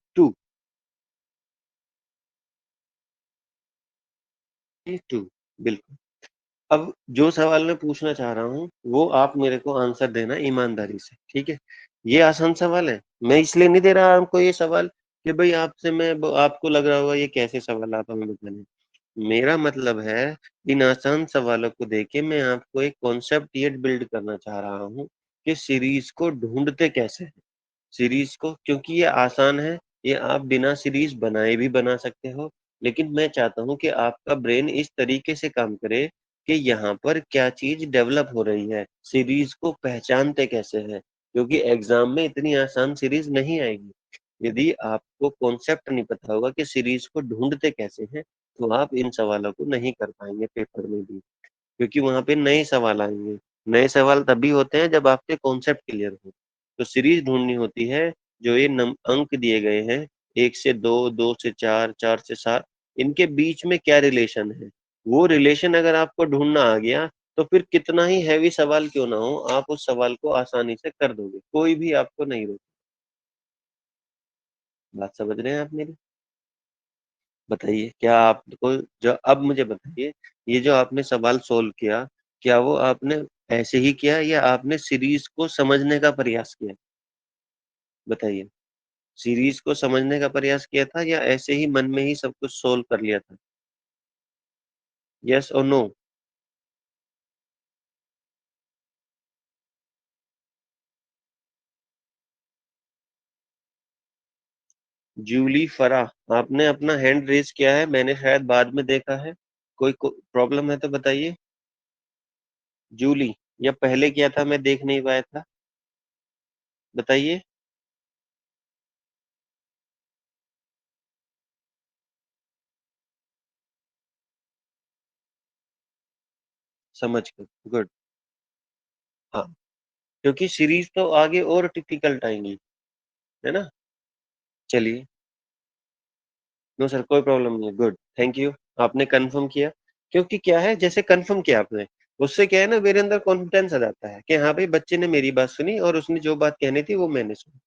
22 बिल्कुल। अब जो सवाल मैं पूछना चाह रहा हूँ वो आप मेरे को आंसर देना ईमानदारी से, ठीक है। ये आसान सवाल है, मैं इसलिए नहीं दे रहा आपको ये सवाल कि भाई आपसे मैं आपको लग रहा होगा ये कैसे सवाल आप हमें बताने। मेरा मतलब है इन आसान सवालों को देके मैं आपको एक कॉन्सेप्ट ये बिल्ड करना चाह रहा हूँ कि सीरीज को ढूंढते कैसे हैं। सीरीज को क्योंकि ये आसान है, ये आप बिना सीरीज बनाए भी बना सकते हो। लेकिन मैं चाहता हूँ कि आपका ब्रेन इस तरीके से काम करे कि यहाँ पर क्या चीज डेवलप हो रही है, सीरीज को पहचानते कैसे हैं, क्योंकि एग्जाम में इतनी आसान सीरीज नहीं आएगी। यदि आपको कॉन्सेप्ट नहीं पता होगा कि सीरीज को ढूंढते कैसे हैं, तो आप इन सवालों को नहीं कर पाएंगे पेपर में भी, क्योंकि वहां पे नए सवाल आएंगे। नए सवाल तभी होते हैं जब आपके कॉन्सेप्ट क्लियर हो। तो सीरीज ढूंढनी होती है, जो ये अंक दिए गए हैं, 1 से 2, 2 से 4, 4 से 7, इनके बीच में क्या रिलेशन है। वो रिलेशन अगर आपको ढूंढना आ गया, तो फिर कितना ही हैवी सवाल क्यों ना हो, आप उस सवाल को आसानी से कर दोगे, कोई भी आपको नहीं रोक। बात समझ रहे हैं आप मेरी? बताइए, क्या आपको, जो अब मुझे बताइए, ये जो आपने सवाल सोल्व किया, क्या वो आपने ऐसे ही किया या आपने सीरीज को समझने का प्रयास किया? बताइए, सीरीज को समझने का प्रयास किया था या ऐसे ही मन में ही सब कुछ सोल्व कर लिया था? यस और नो? जूली फरा, आपने अपना हैंड रेज किया है, मैंने शायद बाद में देखा है। कोई प्रॉब्लम है तो बताइए। जूली, या पहले किया था मैं देख नहीं पाया था? बताइए। समझ गए, गुड। हाँ, क्योंकि सीरीज तो आगे और डिफिकल्ट आएंगी, है ना। चलिए। नो सर, कोई प्रॉब्लम नहीं है, गुड, थैंक यू। आपने कंफर्म किया, क्योंकि क्या है, जैसे कंफर्म किया आपने, उससे क्या है ना, मेरे अंदर कॉन्फिडेंस आ जाता है कि हाँ भाई, बच्चे ने मेरी बात सुनी और उसने जो बात कहनी थी वो मैंने सुनी।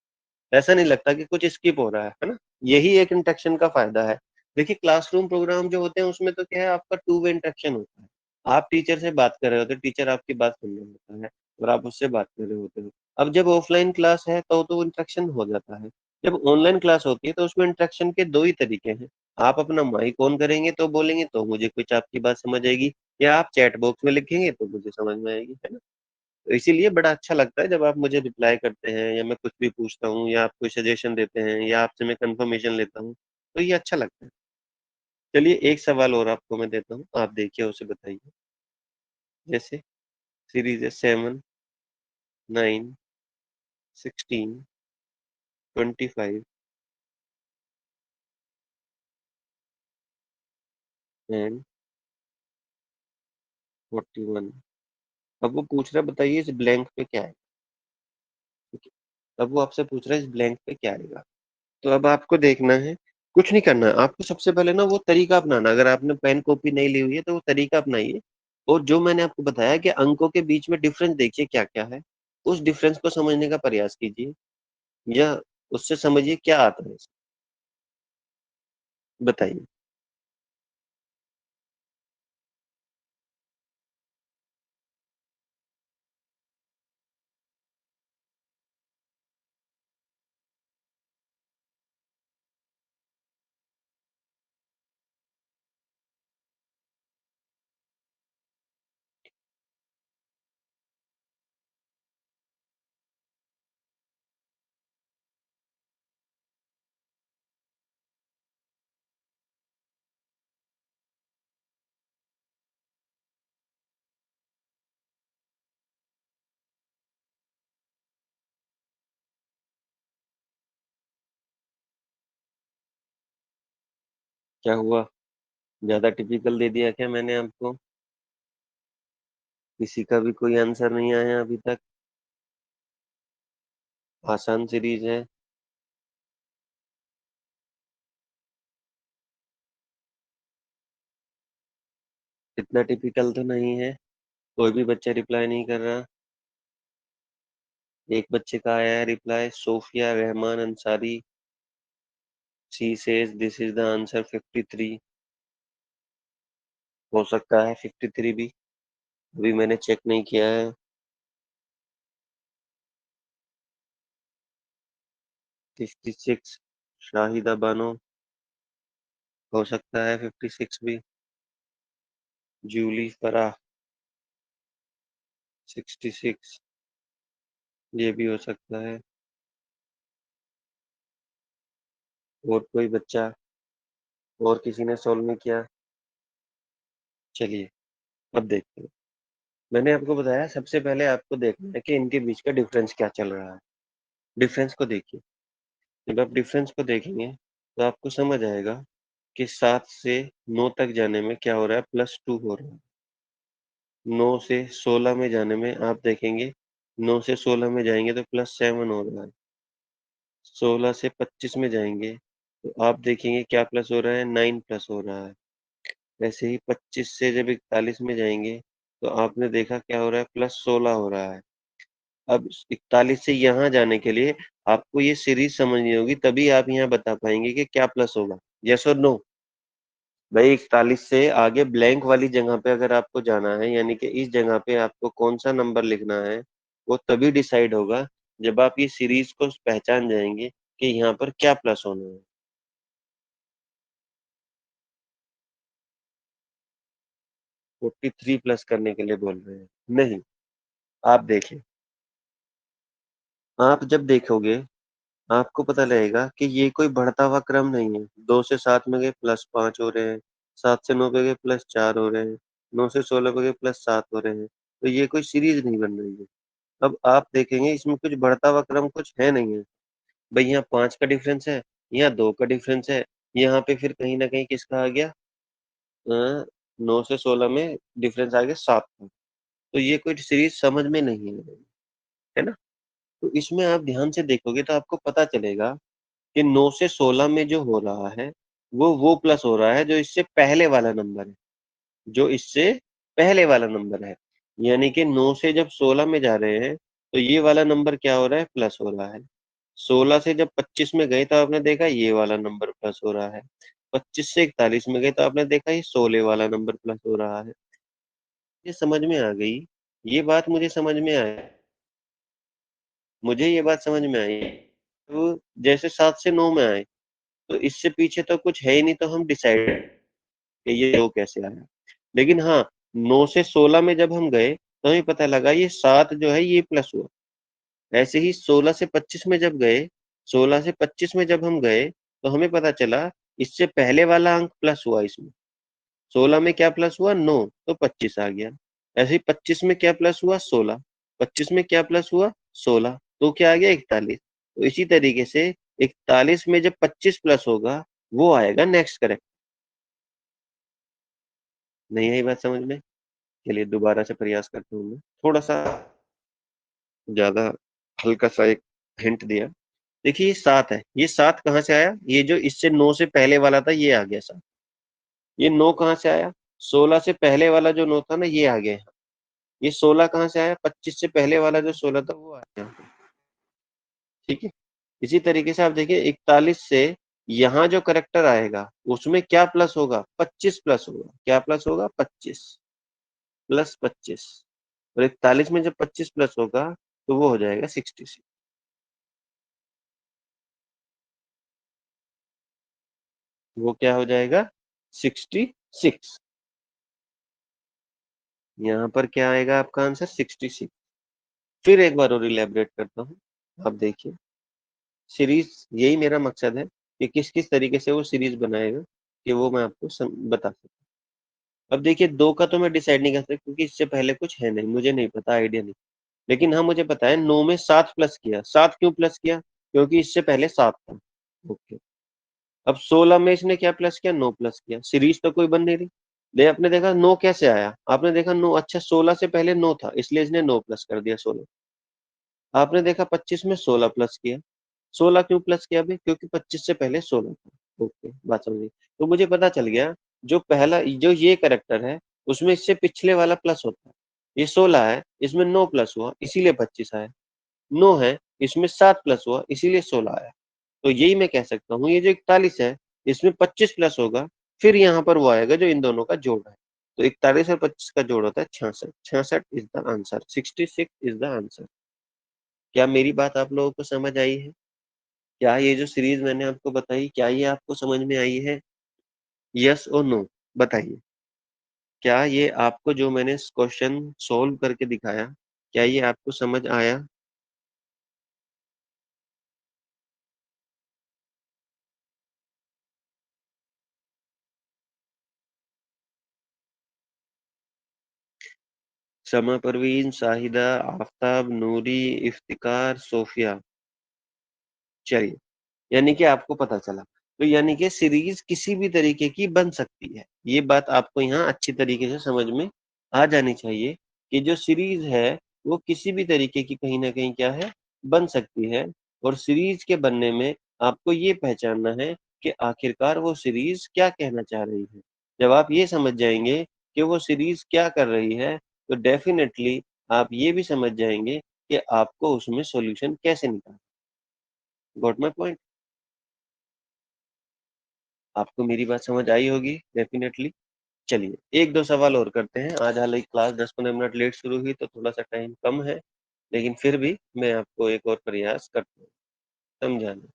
ऐसा नहीं लगता कि कुछ स्किप हो रहा है ना। यही एक इंटरेक्शन का फायदा है। देखिए, क्लासरूम प्रोग्राम जो होते हैं उसमें तो क्या है, आपका टू वे इंटरेक्शन होता है। आप टीचर से बात कर रहे होते हो, टीचर आपकी बात सुन रहे होता है, और आप उससे बात कर रहे होते हो। अब जब ऑफलाइन क्लास है तो इंटरेक्शन हो जाता है। जब ऑनलाइन क्लास होती है तो उसमें इंटरेक्शन के दो ही तरीके हैं। आप अपना माइक ऑन करेंगे तो बोलेंगे तो मुझे कुछ आपकी बात समझ आएगी, या आप चैट बॉक्स में लिखेंगे तो मुझे समझ में आएगी, है ना। तो इसीलिए बड़ा अच्छा लगता है जब आप मुझे रिप्लाई करते हैं, या मैं कुछ भी पूछता हूँ, या आप कोई सजेशन देते हैं, या आपसे मैं कंफर्मेशन लेता हूँ, तो ये अच्छा लगता है। चलिए, एक सवाल और आपको मैं देता हूँ, आप देखिए, उसे बताइए। जैसे सीरीज है 7, 9, 16, 25 एंड 41। अब वो पूछ रहा है, बताइए इस ब्लैंक पे क्या है। ठीक है, अब वो आपसे पूछ रहा है इस ब्लैंक पे क्या आएगा। तो अब आपको देखना है, कुछ नहीं करना है आपको। सबसे पहले ना वो तरीका अपनाना, अगर आपने पेन कॉपी नहीं ली हुई है तो वो तरीका अपनाइए। और जो मैंने आपको बताया कि अंकों के बीच में डिफरेंस देखिए क्या क्या है, उस डिफरेंस को समझने का प्रयास कीजिए, या उससे समझिए क्या आता है। बताइए। क्या हुआ, ज्यादा टिपिकल दे दिया क्या मैंने आपको? किसी का भी कोई आंसर नहीं आया अभी तक? आसान सीरीज है। इतना टिपिकल तो नहीं है। कोई भी बच्चा रिप्लाई नहीं कर रहा। एक बच्चे का आया है reply, Sophia Rahman Ansari. She says this is the answer 53। हो सकता है 53 भी, अभी मैंने चेक नहीं किया है। 56। शाहिदा बानो हो सकता है, 56 भी। जूली फराह 66, ये भी हो सकता है। और कोई बच्चा, और किसी ने सोल्व नहीं किया? चलिए, अब देखते हैं। मैंने आपको बताया सबसे पहले आपको देखना है कि इनके बीच का डिफरेंस क्या चल रहा है। डिफरेंस को देखिए। जब आप डिफरेंस को देखेंगे तो आपको समझ आएगा कि 7 से 9 तक जाने में क्या हो रहा है, +2 हो रहा है। 9 से 16 में जाने में आप देखेंगे, 9 से 16 में जाएंगे तो +7 हो रहा है। 16 से 25 में जाएंगे तो आप देखेंगे क्या प्लस हो रहा है, 9 प्लस हो रहा है। वैसे ही 25 से जब 41 में जाएंगे तो आपने देखा क्या हो रहा है, +16 हो रहा है। अब 41 से यहाँ जाने के लिए आपको ये सीरीज समझनी होगी, तभी आप यहाँ बता पाएंगे कि क्या प्लस होगा। यस और नो? भाई 41 से आगे ब्लैंक वाली जगह पे अगर आपको जाना है, यानी कि इस जगह पे आपको कौन सा नंबर लिखना है, वो तभी डिसाइड होगा जब आप ये सीरीज को पहचान जाएंगे कि यहाँ पर क्या प्लस होना है। 43 प्लस करने के लिए बोल रहे हैं? नहीं। आप देखें, आप जब देखोगे आपको पता लगेगा कि ये कोई बढ़ता हुआ क्रम नहीं है। 2 से 7 में गए +5 हो रहे हैं, 7 से 9 पे गए +4 हो रहे हैं, 9 से 16 पे गए +7 हो रहे हैं। तो ये कोई सीरीज नहीं बन रही है। अब आप देखेंगे इसमें कुछ बढ़ता हुआ क्रम कुछ है नहीं है। भाई यहाँ 5 का डिफरेंस है, यहाँ 2 का डिफरेंस है, यहाँ पे फिर कहीं ना कहीं किसका आ गया, 9 से 16 में डिफरेंस आ गया 7 का। तो ये कोई सीरीज समझ में नहीं है ना? तो इसमें आप ध्यान से देखोगे तो आपको पता चलेगा कि 9 से 16 में जो हो रहा है वो प्लस हो रहा है जो इससे पहले वाला नंबर है, जो इससे पहले वाला नंबर है। यानी कि 9 से जब 16 में जा रहे हैं तो ये वाला नंबर क्या हो रहा है, प्लस हो रहा है। 16 से जब 25 में गए तो आपने देखा ये वाला नंबर प्लस हो रहा है। 25 से 41 में गए तो आपने देखा ये 16 वाला नंबर प्लस हो रहा है। ये समझ में आ गई? ये बात मुझे समझ में आई। मुझे ये बात समझ में आई। तो जैसे 7 से 9 में आए तो इससे पीछे तो कुछ है ही नहीं, तो हम डिसाइड कि ये 2 कैसे आया। लेकिन हाँ, 9 से 16 में जब हम गए तो हमें पता लगा ये 7 जो है ये प्लस हुआ। ऐसे ही 16 से 25 में जब गए, 16 से 25 में जब हम गए तो हमें पता चला इससे पहले वाला अंक प्लस हुआ इसमें। 16 में क्या प्लस हुआ, 9, तो 25 आ गया। ऐसे ही 25 में क्या प्लस हुआ, 16। 25 में क्या प्लस हुआ, 16, तो क्या आ गया, 41। तो इसी तरीके से 41 में जब 25 प्लस होगा वो आएगा नेक्स्ट करेक्ट। नहीं आई बात समझ में? चलिए दोबारा से प्रयास करता हूँ मैं, थोड़ा सा ज्यादा हल्का सा एक हिंट दिया। देखिए ये 7 है, ये 7 कहाँ से आया, ये जो इससे 9 से पहले वाला था ये आ गया 7। ये 9 कहाँ से आया, 16 से पहले वाला जो 9 था ना ये आ गया यहाँ। ये 16 कहाँ से आया, 25 से पहले वाला जो 16 था वो आया यहाँ पे। ठीक है। इसी तरीके से आप देखिए 41 से यहाँ जो करेक्टर आएगा उसमें क्या प्लस होगा, 25 प्लस होगा। क्या प्लस होगा, 25 प्लस 25। और 41 में जब 25 प्लस होगा तो वो हो जाएगा 66। वो क्या हो जाएगा, 66। यहाँ पर क्या आएगा आपका आंसर, 66। फिर एक बार और इलेबरेट करता हूँ। आप देखिए, सीरीज, यही मेरा मकसद है कि किस किस तरीके से वो सीरीज बनाएगा कि वो मैं आपको बता सकूं। अब देखिए 2 का तो मैं डिसाइड नहीं कर सकता क्योंकि इससे पहले कुछ है नहीं, मुझे नहीं पता, आइडिया नहीं। लेकिन हाँ मुझे पता है 9 में 7 प्लस किया। 7 क्यों प्लस किया, क्योंकि इससे पहले 7 था। ओके। अब 16 में इसने क्या प्लस किया, 9 प्लस किया। सीरीज तो कोई बन नहीं रही। ले आपने देखा 9 कैसे आया, आपने देखा 9, अच्छा 16 से पहले 9 था इसलिए इसने 9 प्लस कर दिया 16। आपने देखा 25 में 16 प्लस किया। 16 क्यों प्लस किया भाई, क्योंकि 25 से पहले 16 था। ओके, बात समझी। तो मुझे पता चल गया जो पहला जो ये करेक्टर है उसमें इससे पिछले वाला प्लस होता है। ये 16 है, इसमें 9 प्लस हुआ इसीलिए 25 आया। 9 है, इसमें 7 प्लस हुआ इसीलिए 16 आया। तो यही मैं कह सकता हूँ ये जो 41 है इसमें 25 प्लस होगा, फिर यहाँ पर वो आएगा जो इन दोनों का जोड़ है। तो 41 और 25 का जोड़ होता है 66। 66 is the answer, 66 is the answer. क्या मेरी बात आप लोगों को समझ आई है? क्या ये जो सीरीज मैंने आपको बताई, क्या ये आपको समझ में आई है? यस और नो, बताइए। क्या ये आपको जो मैंने क्वेश्चन सोल्व करके दिखाया, क्या ये आपको समझ आया? शमा परवीन, शाहिदा, आफताब, नूरी, इफ्तिकार, सोफिया। चलिए, यानी कि आपको पता चला। तो यानी कि सीरीज किसी भी तरीके की बन सकती है, ये बात आपको यहाँ अच्छी तरीके से समझ में आ जानी चाहिए कि जो सीरीज है वो किसी भी तरीके की कहीं ना कहीं क्या है, बन सकती है। और सीरीज के बनने में आपको ये पहचानना है कि आखिरकार वो सीरीज क्या कहना चाह रही है। जब आप ये समझ जाएंगे कि वो सीरीज क्या कर रही है, तो डेफिनेटली आप ये भी समझ जाएंगे कि आपको उसमें सॉल्यूशन कैसे निकालना। Got my point? आपको मेरी बात समझ आई होगी डेफिनेटली। चलिए, एक दो सवाल और करते हैं। आज हालांकि क्लास 10-15 मिनट लेट शुरू हुई तो थोड़ा सा टाइम कम है, लेकिन फिर भी मैं आपको एक और प्रयास करता हूँ समझाने।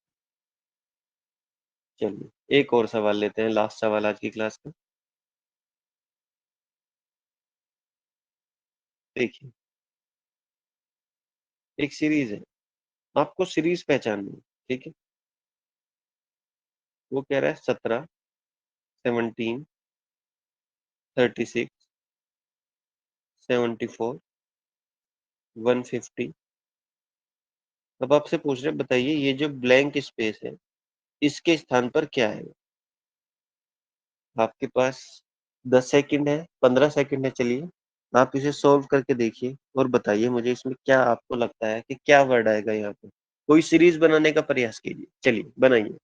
चलिए, एक और सवाल लेते हैं, लास्ट सवाल आज की क्लास का। देखिए, एक सीरीज है, आपको सीरीज पहचाननी है। ठीक है, वो कह रहा है 17, 17, 36, 74, 150। अब आपसे पूछ रहे, बताइए ये जो ब्लैंक स्पेस है इसके स्थान पर क्या है? आपके पास 10 सेकंड है, 15 सेकंड है। चलिए, आप इसे सॉल्व करके देखिए और बताइए मुझे इसमें क्या आपको लगता है कि क्या वर्ड आएगा यहाँ पे। कोई सीरीज बनाने का प्रयास कीजिए, चलिए बनाइए।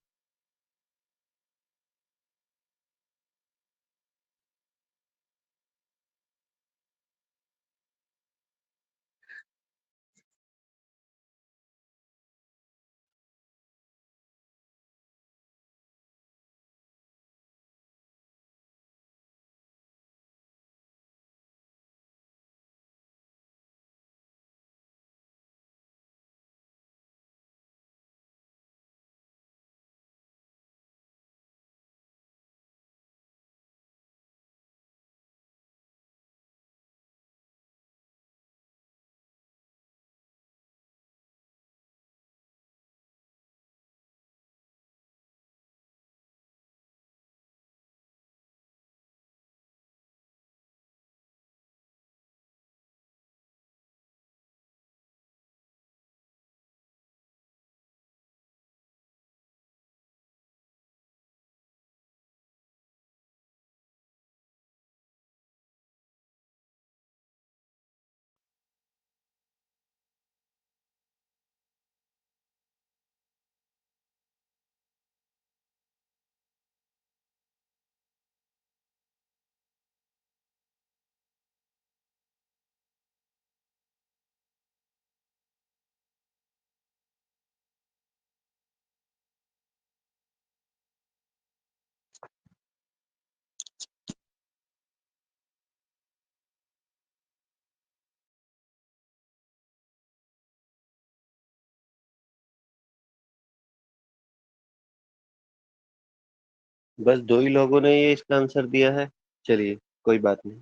बस दो ही लोगों ने ये इसका आंसर दिया है। चलिए, कोई बात नहीं।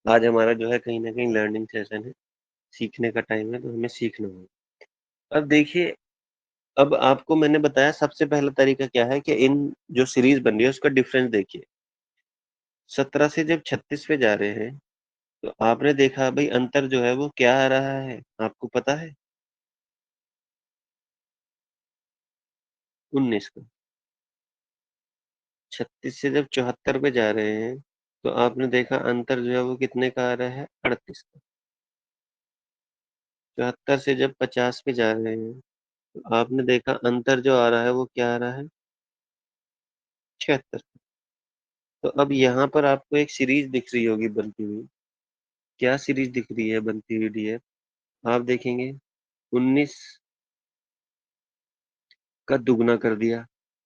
आज हमारा जो है कहीं ना कहीं लर्निंग सेशन है, सीखने का टाइम है, तो हमें सीखना होगा। अब देखिए, अब आपको मैंने बताया सबसे पहला तरीका क्या है कि इन जो सीरीज बन रही है उसका डिफरेंस देखिए। 17 से जब 36 पे जा रहे हैं तो आपने देखा भाई अंतर जो है वो क्या आ रहा है, आपको पता है? 19 का। 36 से जब 74 पे जा रहे हैं तो आपने देखा अंतर जो है वो कितने का आ रहा है, 38 का। 74 से जब 50 पे जा रहे हैं तो आपने देखा अंतर जो आ रहा है वो क्या आ रहा है, 76। तो अब यहाँ पर आपको एक सीरीज दिख रही होगी बनती हुई। क्या सीरीज दिख रही है बनती हुई डियर? आप देखेंगे 19 का दुगना कर दिया।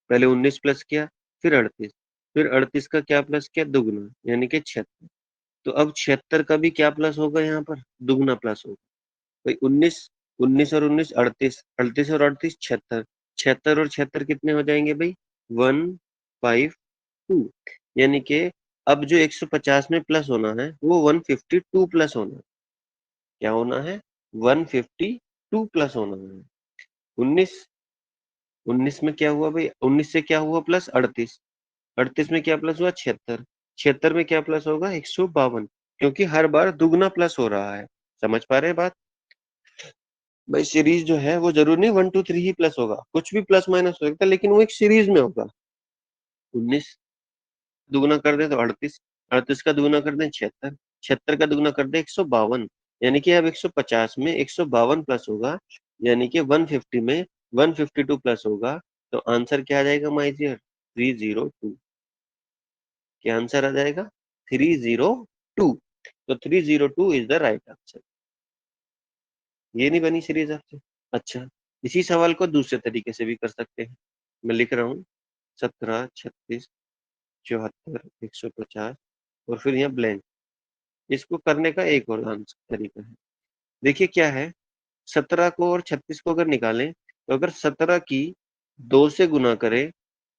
पहले 19 प्लस किया, फिर 38, फिर 38 का क्या प्लस किया, दुगना, यानी कि 76। तो अब 76 का भी क्या प्लस होगा यहाँ पर, दुगना प्लस होगा। भाई 19, 19 और 19 38, 38 और 38 76। 76 और 76 कितने हो जाएंगे भाई? 152। यानी कि अब जो 150 में प्लस होना है वो 152 प्लस होना है। क्या होना है? 152 प्लस होना है। 19, 19 में क्या हुआ भाई? 19 से क्या हुआ प्लस? 38। 38 में क्या प्लस हुआ? 76। 76 में क्या प्लस होगा? 152। क्योंकि हर बार दुगना प्लस हो रहा है। समझ पा रहे हैं बात? भाई सीरीज जो है वो जरूर नहीं 1 2 3 ही प्लस होगा, कुछ भी प्लस माइनस हो सकता है, लेकिन वो एक सीरीज में होगा। 19 दुगना कर दे तो 38, 38 का दुगना कर दे 76, 76 का दुगना कर दे 152। यानी कि अब 150 में 152 प्लस होगा, यानी कि 150 में 152 प्लस होगा। तो आंसर क्या आ जाएगा माय डियर? 302। क्या आंसर आ जाएगा? 302। तो 302 इज द राइट आंसर। ये नहीं बनी सीरीज आपसे? अच्छा, इसी सवाल को दूसरे तरीके से भी कर सकते हैं। मैं लिख रहा हूँ 17, 36, 74, 150 और फिर यहाँ ब्लैंक। इसको करने का एक और आंसर तरीका है। देखिए क्या है, 17 को और 36 को अगर निकालें तो अगर 17 की 2 से गुना करें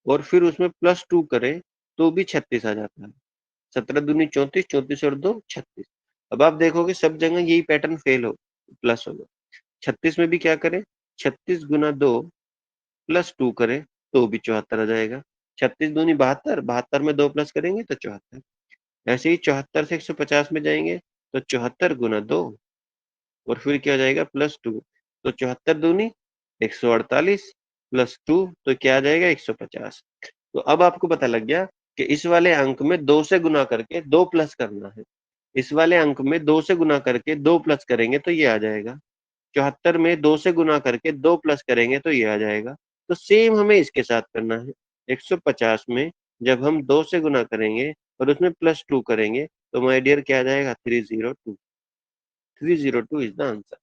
और फिर उसमें +2 करें तो भी 36 आ जाता है। 17 दूनी 34, 34 और 2 36। अब आप देखोगे सब जगह यही पैटर्न फेल हो, प्लस होगा। 36 में भी क्या करें? 36 गुना 2 +2 करें तो भी 74 आ जाएगा। 36 दूनी 72, 72 में 2 प्लस करेंगे तो 74। ऐसे ही 74 से 150 में जाएंगे तो 74 गुना 2 और फिर क्या हो जाएगा? +2। तो 74 दूनी 148 +2 तो क्या आ जाएगा? 150। तो अब आपको पता लग गया कि इस वाले अंक में 2 से गुना करके 2 प्लस करना है। इस वाले अंक में 2 से गुना करके 2 प्लस करेंगे तो ये आ जाएगा। 74 में 2 से गुना करके 2 प्लस करेंगे तो ये आ जाएगा। तो सेम हमें इसके साथ करना है। 150 में जब हम 2 से गुना करेंगे और उसमें +2 करेंगे तो माय डियर क्या आ जाएगा? 302। 302 इज द आंसर।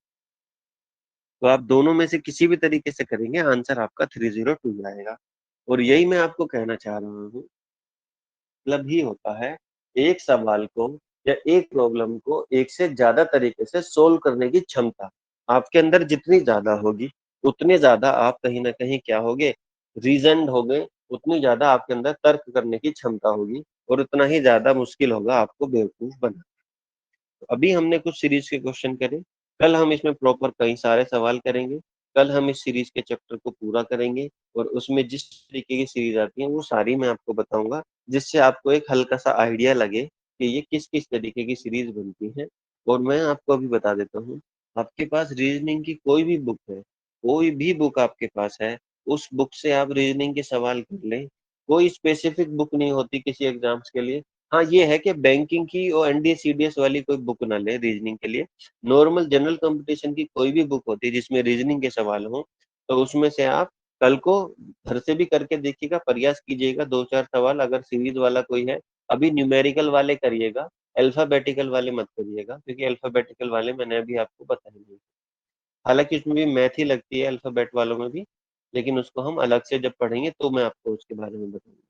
तो आप दोनों में से किसी भी तरीके से करेंगे आंसर आपका 302 आएगा। और यही मैं आपको कहना चाह रहा हूँ, मतलब ही होता है एक सवाल को या एक प्रॉब्लम को एक से ज्यादा तरीके से सोल्व करने की क्षमता आपके अंदर जितनी ज्यादा होगी, उतने ज्यादा आप कहीं ना कहीं क्या होगे? रीजन्ड होगे। उतनी ज्यादा आपके अंदर तर्क करने की क्षमता होगी और उतना ही ज्यादा मुश्किल होगा आपको बेवकूफ बनाना। तो अभी हमने कुछ सीरीज के क्वेश्चन करे, कल हम इसमें प्रॉपर कई सारे सवाल करेंगे। कल हम इस सीरीज के चैप्टर को पूरा करेंगे और उसमें जिस तरीके की सीरीज आती है वो सारी मैं आपको बताऊंगा, जिससे आपको एक हल्का सा आइडिया लगे कि ये किस किस तरीके की सीरीज बनती है। और मैं आपको अभी बता देता हूँ, आपके पास रीजनिंग की कोई भी बुक है, कोई भी बुक आपके पास है, उस बुक से आप रीजनिंग के सवाल कर लें। कोई स्पेसिफिक बुक नहीं होती किसी एग्जाम्स के लिए। हाँ ये है कि बैंकिंग की और एनडीए सीडीएस वाली कोई बुक ना ले रीजनिंग के लिए। नॉर्मल जनरल कंपटीशन की कोई भी बुक होती है जिसमें रीजनिंग के सवाल हो, तो उसमें से आप कल को घर से भी करके देखिएगा, प्रयास कीजिएगा 2 4 सवाल अगर सीरीज वाला कोई है। अभी न्यूमेरिकल वाले करिएगा, अल्फाबेटिकल वाले मत करिएगा, क्योंकि अल्फाबेटिकल वाले मैंने अभी आपको बताए नहीं। हालांकि उसमें भी मैथ ही लगती है अल्फाबेट वालों में भी, लेकिन उसको हम अलग से जब पढ़ेंगे तो मैं आपको उसके बारे में बताऊंगा।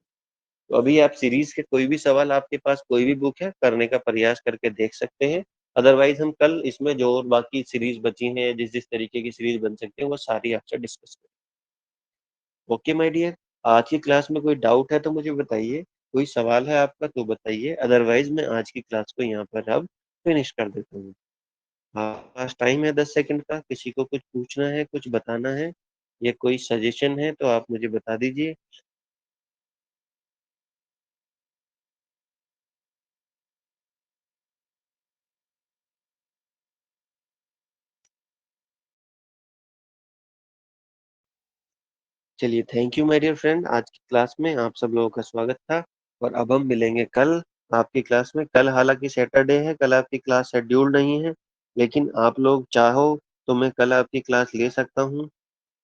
तो अभी आप सीरीज के कोई भी सवाल, आपके पास कोई भी बुक है, करने का प्रयास करके देख सकते हैं। अदरवाइज हम कल इसमें जो और बाकी सीरीज बची हैं, जिस जिस तरीके की सीरीज बन सकते हैं वो सारी आपसे डिस्कस करें। ओके माय डियर, आज की क्लास में कोई डाउट है तो मुझे बताइए, कोई सवाल है आपका तो बताइए, अदरवाइज मैं आज की क्लास को यहाँ पर अब फिनिश कर देता हूँ। हाँ, पास टाइम है 10 सेकंड का, किसी को कुछ पूछना है, कुछ बताना है या कोई सजेशन है तो आप मुझे बता दीजिए। चलिए, thank you my dear friend, आज की क्लास में आप सब लोगों का स्वागत था। और अब हम मिलेंगे कल आपकी क्लास में। कल हालांकि सैटरडे है, कल आपकी क्लास शेड्यूल नहीं है, लेकिन आप लोग चाहो तो मैं कल आपकी क्लास ले सकता हूँ।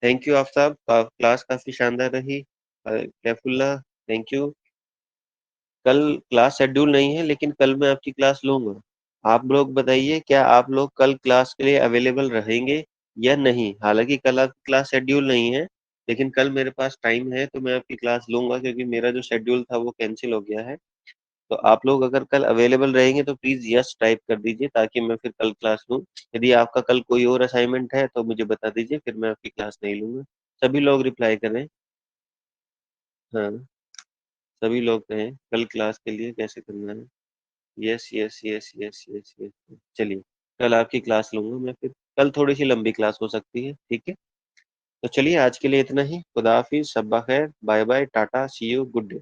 थैंक यू आप सब, क्लास काफी शानदार रही। कैफुल्ला, थैंक यू। कल क्लास शेड्यूल नहीं है, लेकिन कल मैं आपकी क्लास लूंगा। आप लोग बताइए, क्या आप लोग कल क्लास के लिए अवेलेबल रहेंगे या नहीं? हालांकि कल आपकी क्लास शेड्यूल नहीं है, लेकिन कल मेरे पास टाइम है तो मैं आपकी क्लास लूंगा, क्योंकि मेरा जो शेड्यूल था वो कैंसिल हो गया है। तो आप लोग अगर कल अवेलेबल रहेंगे तो प्लीज यस टाइप कर दीजिए, ताकि मैं फिर कल क्लास लूँ। यदि आपका कल कोई और असाइनमेंट है तो मुझे बता दीजिए, फिर मैं आपकी क्लास नहीं लूंगा। सभी लोग रिप्लाई करें। हाँ, सभी लोग कहें कल क्लास के लिए कैसे करना है। Yes yes yes yes yes yes. चलिए, कल आपकी क्लास लूंगा मैं फिर। कल थोड़ी सी लंबी क्लास हो सकती है, ठीक है। तो चलिए, आज के लिए इतना ही। खुदा हाफिज, शब्बा खैर, bye bye, tata, see you, good day.